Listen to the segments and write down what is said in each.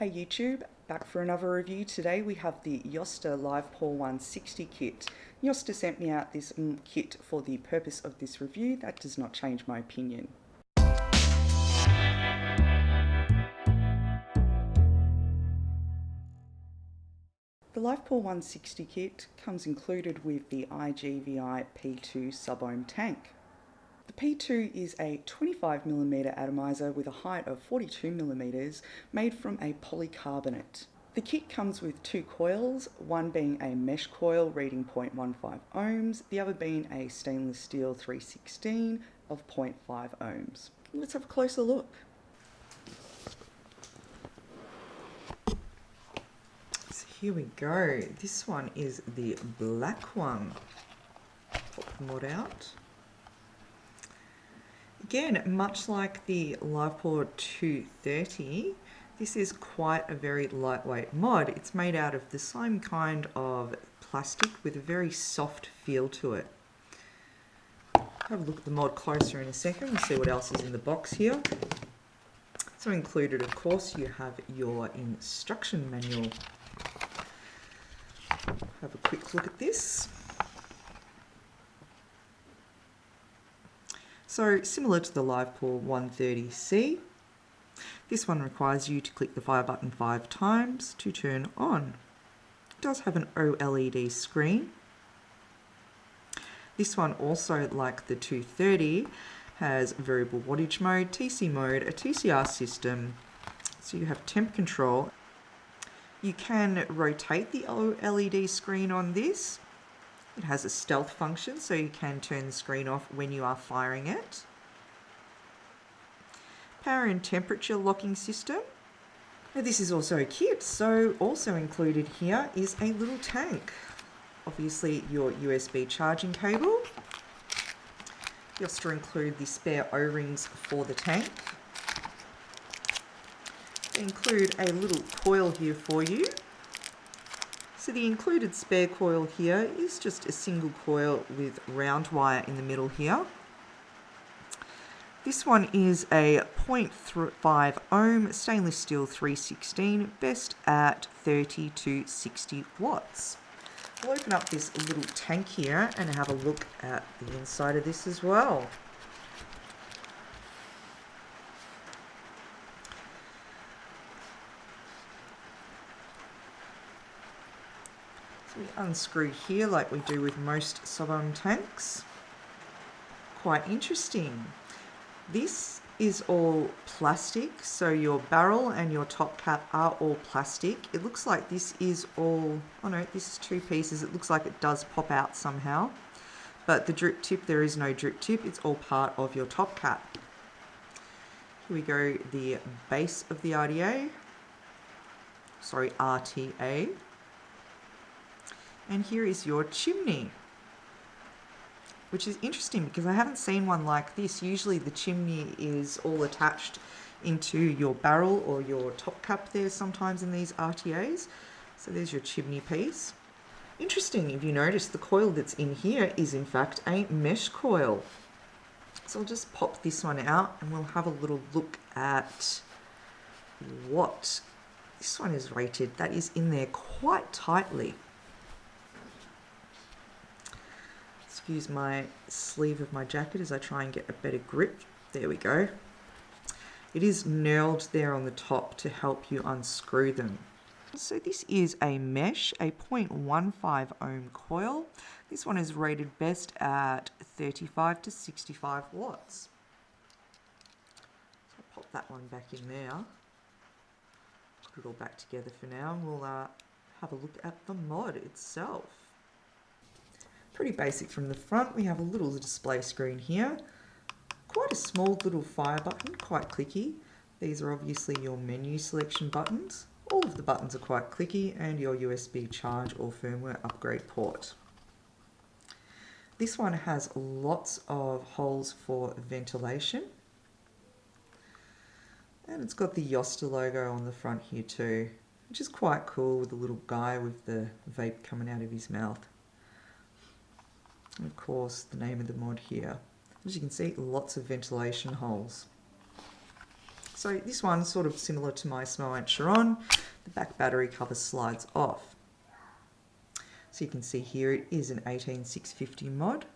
Hey YouTube, back for another review. Today we have the Yosta Livepor160 Kit. Yosta sent me out this kit for the purpose of this review. That does not change my opinion. The Livepor160 Kit comes included with the IGVI P2 sub-ohm tank. The P2 is a 25mm atomizer with a height of 42mm made from a polycarbonate. The kit comes with two coils, one being a mesh coil reading 0.15 ohms, the other being a stainless steel 316 of 0.5 ohms. Let's have a closer look. So here we go. This one is the black one. Pop the mod out. Again, much like the Livepor 230, this is quite a very lightweight mod. It's made out of the same kind of plastic with a very soft feel to it. Have a look at the mod closer in a second and see what else is in the box here. So included, of course, you have your instruction manual. Have a quick look at this. So similar to the Livepor 130C, this one requires you to click the fire button 5 times to turn on. It does have an OLED screen. This one also, like the 230, has variable wattage mode, TC mode, a TCR system, so you have temp control. You can rotate the OLED screen on this. It has a stealth function, so you can turn the screen off when you are firing it. Power and temperature locking system. Now this is also a kit, so also included here is a little tank. Obviously your USB charging cable. You also include the spare O-rings for the tank. They include a little coil here for you. So the included spare coil here is just a single coil with round wire in the middle here. This one is a 0.5 ohm stainless steel 316, best at 30 to 60 watts. We'll open up this little tank here and have a look at the inside of this as well. So we unscrew here like we do with most sub-ohm tanks. Quite interesting. This is all plastic, so your barrel and your top cap are all plastic. It looks like this is all, oh no, this is two pieces. It looks like it does pop out somehow. But the drip tip, there is no drip tip. It's all part of your top cap. Here we go, the base of the RTA. Sorry, RTA. And here is your chimney, which is interesting because I haven't seen one like this. Usually the chimney is all attached into your barrel or your top cap there sometimes in these RTAs. So there's your chimney piece. Interesting, if you notice, the coil that's in here is in fact a mesh coil. So I'll just pop this one out and we'll have a little look at what this one is rated. That is in there quite tightly. Excuse my sleeve of my jacket as I try and get a better grip. There we go. It is knurled there on the top to help you unscrew them. So this is a mesh, a 0.15 ohm coil. This one is rated best at 35 to 65 watts. So I'll pop that one back in there. Put it all back together for now and we'll have a look at the mod itself. Pretty basic from the front. We have a little display screen here. Quite a small little fire button, quite clicky. These are obviously your menu selection buttons. All of the buttons are quite clicky and your USB charge or firmware upgrade port. This one has lots of holes for ventilation. And it's got the Yosta logo on the front here too, which is quite cool with the little guy with the vape coming out of his mouth. And of course, the name of the mod here. As you can see, lots of ventilation holes. So this one's sort of similar to my Smoant Chiron. The back battery cover slides off. So you can see here it is an 18650 mod.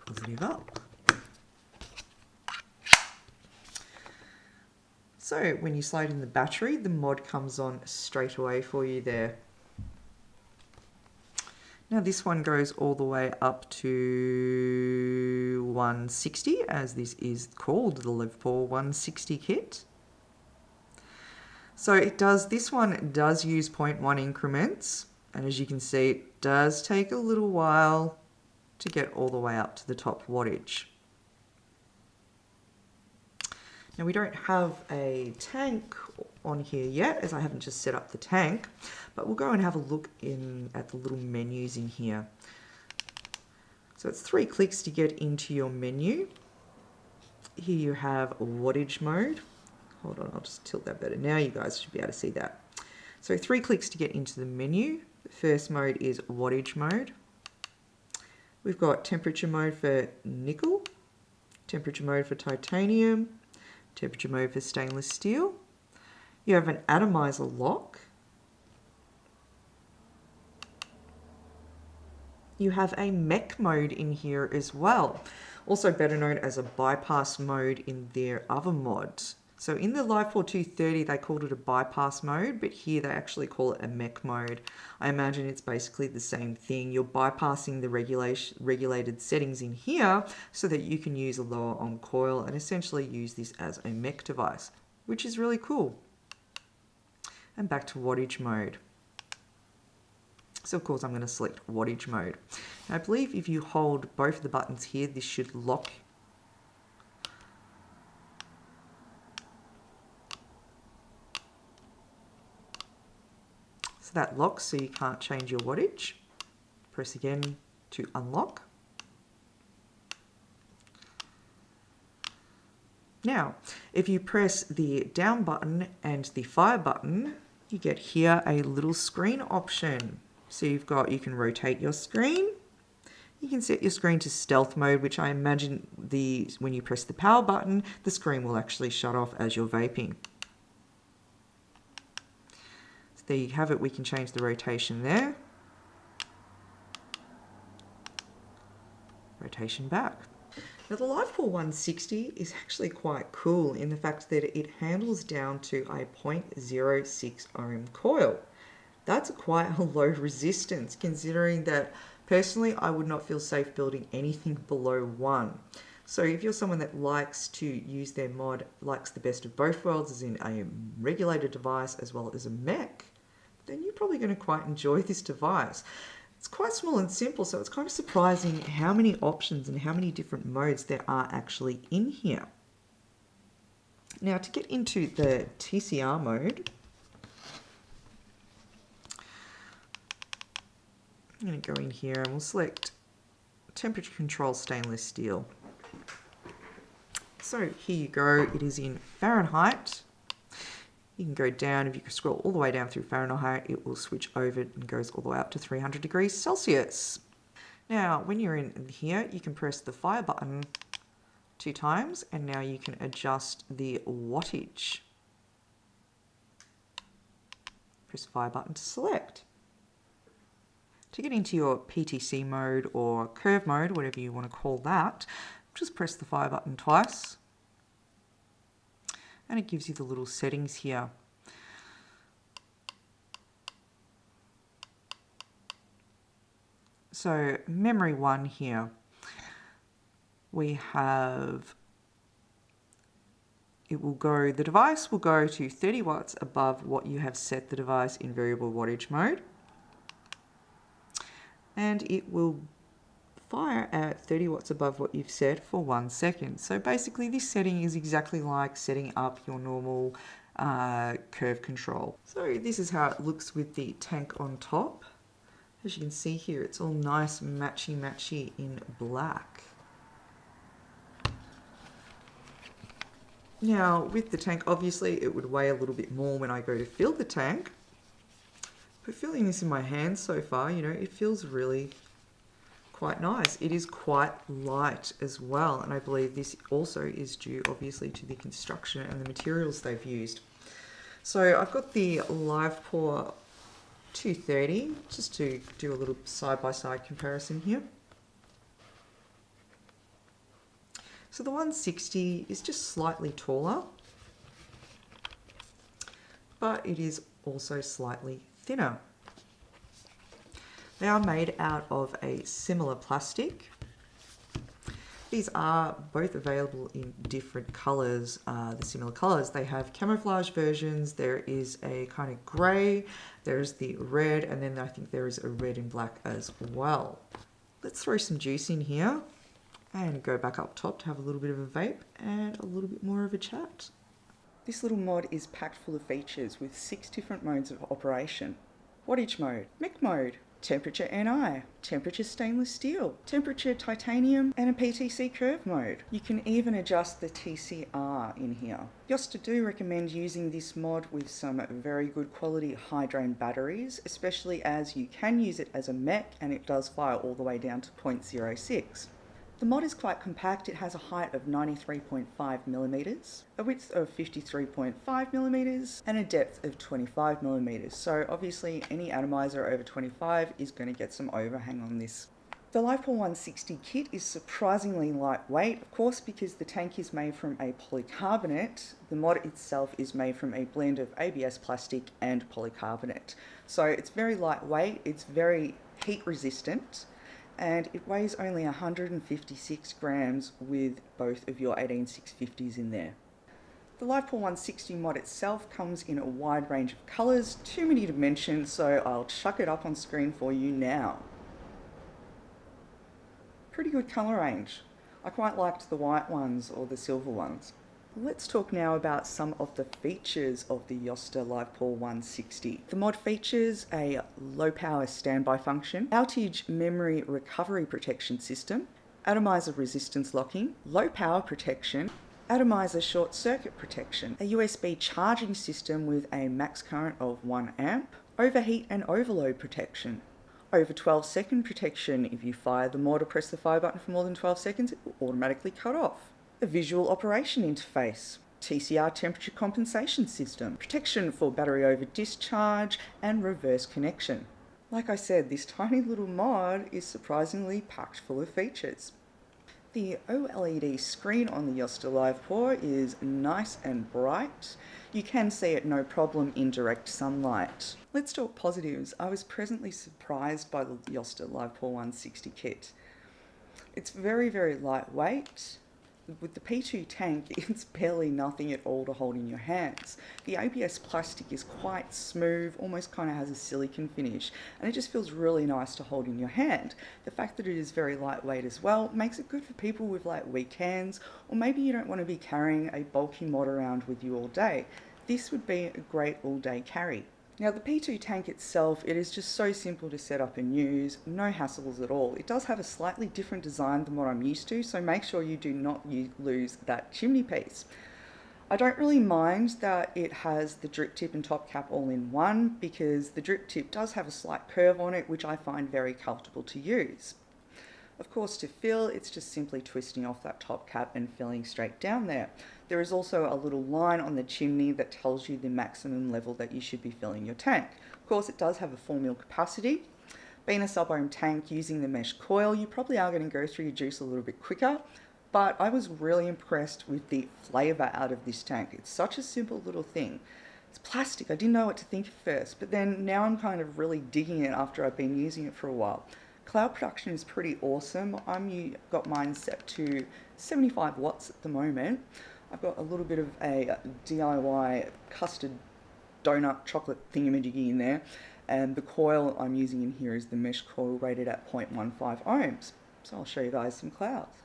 Positive up. So when you slide in the battery, the mod comes on straight away for you there. Now this one goes all the way up to 160, as this is called the Livepor160 Kit. So this one does use 0.1 increments, and as you can see, it does take a little while to get all the way up to the top wattage. Now we don't have a tank on here yet, as I haven't just set up the tank, but we'll go and have a look at the little menus in here. So it's 3 clicks to get into your menu. Here you have wattage mode. Hold on, I'll just tilt that better. Now you guys should be able to see that. So 3 clicks to get into the menu. The first mode is wattage mode. We've got temperature mode for nickel, temperature mode for titanium, temperature mode for stainless steel. You have an atomizer lock. You have a mech mode in here as well, also better known as a bypass mode in their other mods. So in the Livepor 230 they called it a bypass mode, but here they actually call it a mech mode. I imagine it's basically the same thing. You're bypassing the regulated settings in here so that you can use a lower on coil and essentially use this as a mech device, which is really cool. And back to wattage mode. So of course I'm going to select wattage mode. Now I believe if you hold both of the buttons here, this should lock. So that locks, so you can't change your wattage. Press again to unlock. Now, if you press the down button and the fire button, you get here a little screen option. So you can rotate your screen. You can set your screen to stealth mode, which I imagine when you press the power button, the screen will actually shut off as you're vaping. So there you have it. We can change the rotation there. Rotation back. Now the Livepor 160 is actually quite cool in the fact that it handles down to a 0.06 ohm coil. That's quite a low resistance, considering that personally I would not feel safe building anything below 1. So if you're someone that likes to use their mod, likes the best of both worlds, as in a regulated device as well as a mech, then you're probably going to quite enjoy this device. It's quite small and simple, so it's kind of surprising how many options and how many different modes there are actually in here. Now to get into the TCR mode, I'm going to go in here and we'll select temperature control stainless steel. So here you go, it is in Fahrenheit. You can go down, if you scroll all the way down through Fahrenheit, it will switch over and goes all the way up to 300 degrees Celsius. Now, when you're in here, you can press the fire button 2 times, and now you can adjust the wattage. Press the fire button to select. To get into your PTC mode or curve mode, whatever you want to call that, just press the fire button twice. And it gives you the little settings here. So memory 1 here, we have, the device will go to 30 watts above what you have set the device in variable wattage mode. And it will fire at 30 watts above what you've set for 1 second. So basically this setting is exactly like setting up your normal curve control. So this is how it looks with the tank on top. As you can see here, it's all nice matchy in black. Now with the tank, obviously it would weigh a little bit more when I go to fill the tank. But feeling this in my hands so far, you know, it feels really quite nice. It is quite light as well, and I believe this also is due obviously to the construction and the materials they've used. So I've got the Livepor 230 just to do a little side-by-side comparison here. So the 160 is just slightly taller, but it is also slightly thinner. They are made out of a similar plastic. These are both available in different colours. The similar colours, they have camouflage versions. There is a kind of grey, there's the red, and then I think there is a red and black as well. Let's throw some juice in here and go back up top to have a little bit of a vape and a little bit more of a chat. This little mod is packed full of features with 6 different modes of operation. Wattage mode, mech mode, temperature NI, temperature stainless steel, temperature titanium, and a PTC curve mode. You can even adjust the TCR in here. Yosta do recommend using this mod with some very good quality high drain batteries, especially as you can use it as a mech and it does fire all the way down to 0.06. The mod is quite compact. It has a height of 93.5mm, a width of 53.5mm, and a depth of 25mm. So obviously any atomizer over 25 is going to get some overhang on this. The Livepor160 kit is surprisingly lightweight, of course, because the tank is made from a polycarbonate. The mod itself is made from a blend of ABS plastic and polycarbonate. So it's very lightweight, it's very heat resistant, and it weighs only 156 grams with both of your 18650s in there. The Livepor160 mod itself comes in a wide range of colours, too many to mention, so I'll chuck it up on screen for you now. Pretty good colour range. I quite liked the white ones or the silver ones. Let's talk now about some of the features of the Yosta Livepor160. The mod features a low power standby function, outage memory recovery protection system, atomizer resistance locking, low power protection, atomizer short circuit protection, a USB charging system with a max current of 1 amp, overheat and overload protection, over 12-second protection. If you fire the mod or press the fire button for more than 12 seconds, it will automatically cut off. A visual operation interface, TCR temperature compensation system, protection for battery over discharge, and reverse connection. Like I said, this tiny little mod is surprisingly packed full of features. The OLED screen on the Yosta Livepor is nice and bright. You can see it no problem in direct sunlight. Let's talk positives. I was pleasantly surprised by the Yosta Livepor160 kit. It's very, very lightweight. With the P2 tank, it's barely nothing at all to hold in your hands. The ABS plastic is quite smooth, almost kind of has a silicone finish, and it just feels really nice to hold in your hand. The fact that it is very lightweight as well makes it good for people with like weak hands, or maybe you don't want to be carrying a bulky mod around with you all day. This would be a great all-day carry. Now the P2 tank itself, it is just so simple to set up and use, no hassles at all. It does have a slightly different design than what I'm used to, so make sure you do not lose that chimney piece. I don't really mind that it has the drip tip and top cap all in one, because the drip tip does have a slight curve on it, which I find very comfortable to use. Of course, to fill, it's just simply twisting off that top cap and filling straight down there. There is also a little line on the chimney that tells you the maximum level that you should be filling your tank. Of course, it does have a 4 ml capacity. Being a sub-ohm tank using the mesh coil, you probably are going to go through your juice a little bit quicker, but I was really impressed with the flavour out of this tank. It's such a simple little thing. It's plastic. I didn't know what to think at first, but then now I'm kind of really digging it after I've been using it for a while. Cloud production is pretty awesome. I've got mine set to 75 watts at the moment. I've got a little bit of a DIY custard donut chocolate thingamajiggy in there, and the coil I'm using in here is the mesh coil rated at 0.15 ohms. So I'll show you guys some clouds.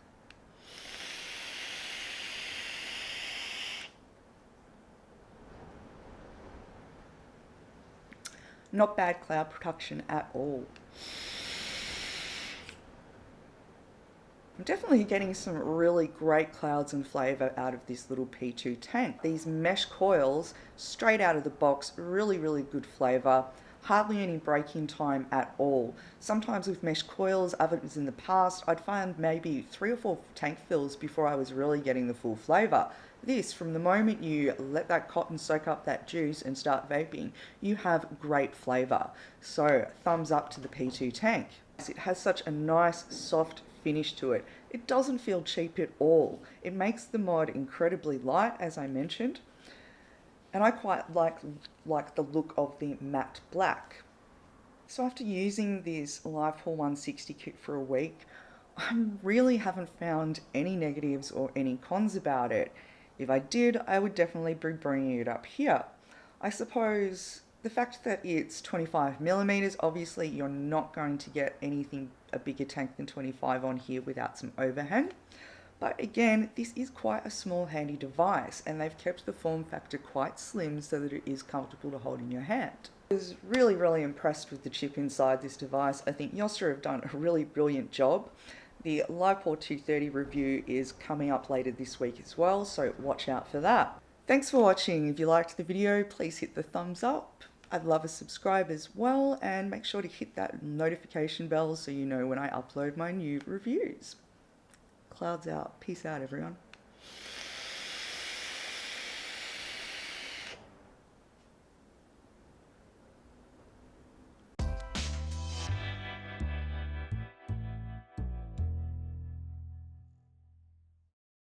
Not bad cloud production at all. I'm definitely getting some really great clouds and flavour out of this little P2 tank. These mesh coils, straight out of the box, really, really good flavour. hardly any break-in time at all. Sometimes with mesh coils, others in the past, I'd find maybe 3 or 4 tank fills before I was really getting the full flavour. This, from the moment you let that cotton soak up that juice and start vaping, you have great flavour. So thumbs up to the P2 tank. It has such a nice soft finish to it. It doesn't feel cheap at all. It makes the mod incredibly light, as I mentioned, and I quite like the look of the matte black. So after using this Livepor160 kit for a week, I really haven't found any negatives or any cons about it. If I did, I would definitely be bringing it up here. I suppose the fact that it's 25mm, obviously you're not going to get anything a bigger tank than 25 on here without some overhang. But again, this is quite a small handy device, and they've kept the form factor quite slim so that it is comfortable to hold in your hand. I was really impressed with the chip inside this device. I think Yosta have done a really brilliant job. The Livepor 230 review is coming up later this week as well, so watch out for that. Thanks for watching. If you liked the video, please hit the thumbs up. I'd love a subscribe as well, and make sure to hit that notification bell so you know when I upload my new reviews. Clouds out. Peace out, everyone.